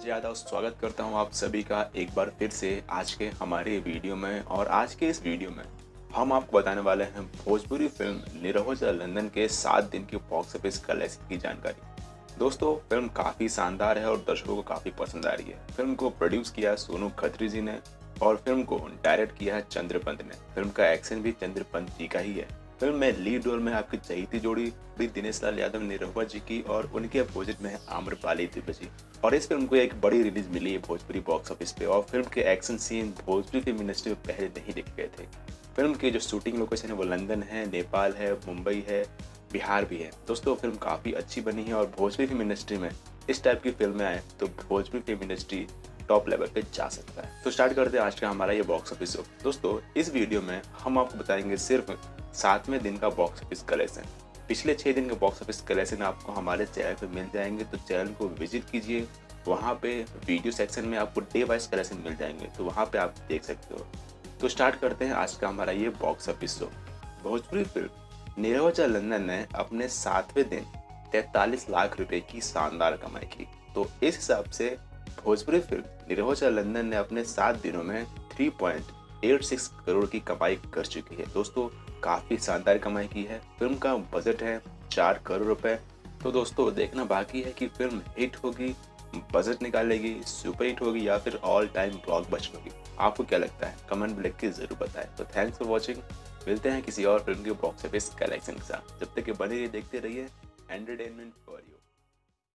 अजय यादव स्वागत करता हूं आप सभी का एक बार फिर से आज के हमारे वीडियो में। और आज के इस वीडियो में हम आपको बताने वाले हैं भोजपुरी फिल्म निरहुआ लंदन के 7 दिन की बॉक्स ऑफिस कलेक्शन की जानकारी। दोस्तों, फिल्म काफ़ी शानदार है और दर्शकों को काफ़ी पसंद आ रही है। फिल्म को प्रोड्यूस किया है सोनू खत्री जी ने और फिल्म को डायरेक्ट किया है चंद्रपंत ने। फिल्म का एक्शन भी चंद्रपंत जी का ही है। फिल्म में लीड रोल में आपकी चहेती जोड़ी भी दिनेश लाल यादव निरहुआ जी की और उनके अपोजिट में है आम्रपाली दिव्य जी। और इस फिल्म को एक बड़ी रिलीज मिली है भोजपुरी बॉक्स ऑफिस पे और फिल्म के action scene Bhojpuri film industry में पहले नहीं देखे गए थे। फिल्म की जो शूटिंग लोकेशन है वो लंदन है, नेपाल है, मुंबई है, बिहार भी है। दोस्तों, फिल्म काफ़ी अच्छी बनी है और भोजपुरी फिल्म इंडस्ट्री में इस टाइप की फिल्में आए तो Bhojpuri film industry top level पे जा सकता है। तो स्टार्ट करते हैं आज का हमारा ये बॉक्स ऑफिस शो। दोस्तों, इस वीडियो में हम आपको बताएंगे सिर्फ 7वें दिन का बॉक्स ऑफिस कलेक्शन। पिछले 6 दिन के बॉक्स ऑफिस कलेक्शन आपको हमारे चैनल पे मिल जाएंगे, तो चैनल को विजिट कीजिए। वहाँ पे वीडियो सेक्शन में आपको डे वाइज कलेक्शन मिल जाएंगे, तो वहाँ पे आप देख सकते हो। तो स्टार्ट करते हैं आज का हमारा ये box office show. Bhojpuri film Nirahua London ने अपने 7वें दिन 43 लाख रुपए की शानदार कमाई की। तो इस हिसाब से भोजपुरी फिल्म निरहुआ लंदन ने अपने 7 दिनों में 3.86 करोड़ की कमाई कर चुकी है। दोस्तों, काफ़ी शानदार कमाई की है। फिल्म का बजट है 4 करोड़ रुपए। तो दोस्तों, देखना बाकी है कि फिल्म हिट होगी, बजट निकालेगी, सुपर हिट होगी या फिर ऑल टाइम ब्लॉकबस्टर होगी। आपको क्या लगता है? कमेंट में लिख के जरूर बताएं। तो थैंक्स फॉर वॉचिंग। मिलते हैं किसी और फिल्म के बॉक्स ऑफिस कलेक्शन के साथ। जब तक कि बने रहिए, देखते रहिए एंटरटेनमेंट फॉर यू।